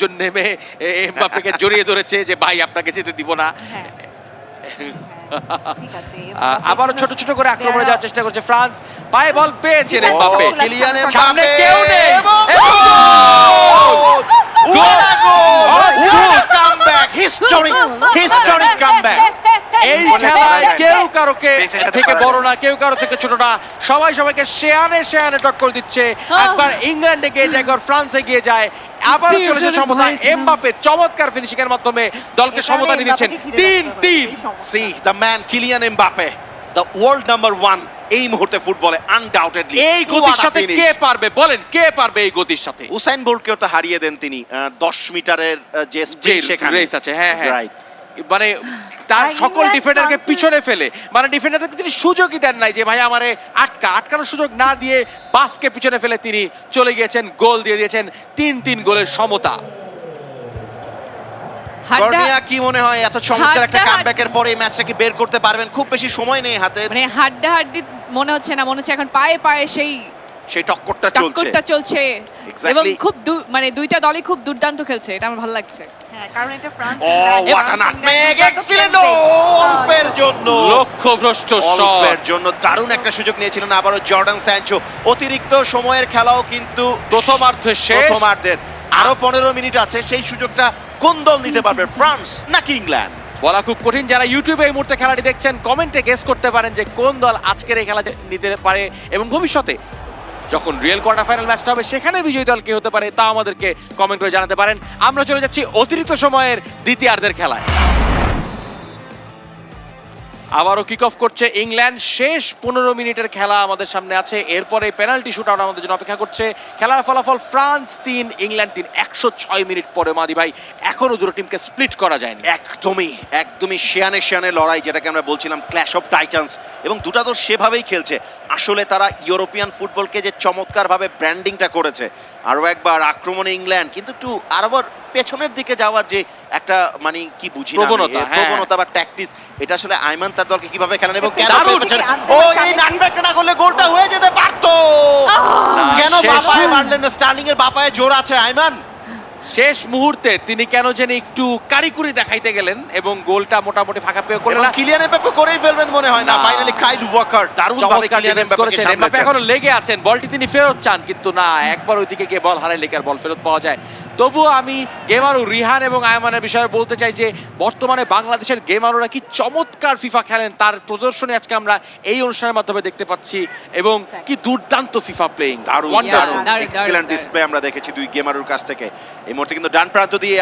জন নেমে এমবাপ্পেকে জড়িয়ে ধরেছে যে ভাই আপনাকে যেতে দিব না। আবারও ছোট ছোট করে আক্রমণে যাওয়ার চেষ্টা করছে ফ্রান্স। পায়ে বল পেয়েছেন এমবাপ্পে, কিলিয়ান সামনে এমবাপ্পে কেউ নেই। Historic comeback. এই খেলায় কেউ কারোকে থেকে বড় না, কেউ কারো থেকে ছোট না, সবাই সবাইকে শেয়ানে শেয়ানে টক্কর দিচ্ছে। একবার ইংল্যান্ড এগিয়ে যায়, একবার ফ্রান্স এগিয়ে যায়, আবারও চলেছে সমতা। এমবাপ্পে চমৎকার ফিনিশিং এর মাধ্যমে দলকে সমতা দিয়েছেন 3-3। See the man Kylian Mbappe, the world number 1 এই মুহূর্তে ফুটবলে আনডাউটেডলি। এই গতির সাথে কে পারবে বলেন, কে পারবে এই গতির সাথে? উসাইন বোল্টকেও তো হারিয়ে দেন তিনি 10 মিটারের যে স্প্রিন্ট সেখানে রেস আছে। হ্যাঁ হ্যাঁ, রাইট। মানে তার সকল ডিফেন্ডারকে পিছনে ফেলে, মানে ডিফেন্ডারকে তিনি সুযোগই দেন নাই যে ভাই আমারে আটকানোর সুযোগ না দিয়ে বাসকে পিছনে ফেলে তিনি চলে গিয়েছেন, গোল দিয়ে দিয়েছেন। 3-3 গোলের সমতা। কর্নিয়া, কি মনে হয় এত চমৎকার একটা কামব্যাকের পরে এই ম্যাচটা কি বের করতে পারবেন? খুব বেশি সময় নেই হাতে, মানে হাড্ডাহাড্ডি মনে হচ্ছে না, মনে হচ্ছে এখন পায়ে পায়ে সেই টক্করটা চলছে এবং খুব মানে দুইটা দলই খুব দুর্দান্ত খেলছে, এটা আমার ভালো লাগছে। হ্যাঁ, কারণ এটা France what a nutmeg, excellent অল্পের জন্য, লক্ষ্যভ্রষ্ট অল্পের জন্য দারুণ একটা সুযোগ নিয়েছিলেন আবারও জর্ডান স্যানচো। অতিরিক্ত সময়ের খেলাও কিন্তু প্রথমার্ধের শেষ, প্রথমার্ধের আরো 15 মিনিট আছে। সেই সুযোগটা কোন দল নিতে পারবে, ফ্রান্স নাকি ইংল্যান্ড? বলা খুব কঠিন। যারা ইউটিউবে এই মুহূর্তে খেলাটি দেখছেন কমেন্টে গেস করতে পারেন যে কোন দল আজকের এই খেলা নিতে পারে এবং ভবিষ্যতে যখন রিয়েল কোয়ার্টার ফাইনাল ম্যাচটা হবে সেখানে বিজয়ী দল কে হতে পারে তা আমাদেরকে কমেন্ট করে জানাতে পারেন। আমরা চলে যাচ্ছি অতিরিক্ত সময়ের দ্বিতীয়ার্ধের খেলায়। আবারও কিক অফ করছে ইংল্যান্ড। শেষ 15 মিনিটের খেলা আমাদের সামনে আছে, এরপরে পেনাল্টি শুটআউট আমাদের জন্য অপেক্ষা করছে। খেলার ফলাফল ফ্রান্স 3 ইংল্যান্ড 3। 106 মিনিট পরে মাদি ভাই এখনো দুটো টিমকে স্প্লিট করা যায়নি। একদমই শেয়ানে লড়াই, যেটাকে আমরা বলছিলাম ক্ল্যাশ অফ টাইটান্স, এবং দুটা দল সেভাবেই খেলছে। আসলে তারা ইউরোপিয়ান ফুটবলকে যে চমৎকারভাবে ব্র্যান্ডিংটা করেছে, আরো একবার আক্রমণে ইংল্যান্ড, কিন্তু একটু আরবার পেছনের দিকে যাওয়ার যে একটা মানে কি বুঝি না প্রবণতা বা ট্যাকটিক্স, এটা আসলে আইমান তার দলকে কিভাবে খেলেন এবং কেন এই নাটব্যাকটা না করলে গোলটা হয়ে যেতে পারতো। কেন বাপায় মারলেন না? স্টার্লিং এর বাপায় জোর আছে আইমান। শেষ মুহূর্তে তিনি কেন জানি একটু কারিকুরি দেখাইতে গেলেন এবং গোলটা মোটামুটি ফাঁকা পেয়ে করলেন। কিলিয়ান এমবাপ্পে করেই ফেলবেন মনে হয় না। ফাইনালি কাইল ওয়াকার দারুণভাবে কিলিয়ান এমবাপ্পেকে সামলাচ্ছেন। এমবাপ্পে এখনো লেগে আছেন, বলটি তিনি ফেরত চান, কিন্তু না, একবার ওইদিকে গিয়ে বল হারাইলে আর বল ফেরত পাওয়া যায়। তবুও আমি গেমারু, রিহান এবং আয়মানের বিষয়ে বলতে চাই যে বর্তমানে বাংলাদেশের গেমারুরা কি চমৎকার ফিফা খেলেন, তার প্রদর্শনী আজকে আমরা এই অনুষ্ঠানের মাধ্যমে দেখতে পাচ্ছি এবং কি দুর্দান্ত ফিফা প্লেইং। দারুণ এক্সিলেন্ট ডিসপ্লে আমরা দেখেছি দুই গেমারুর কাছ থেকে। এই মুহূর্তে কিন্তু ডান প্রান্ত দিয়ে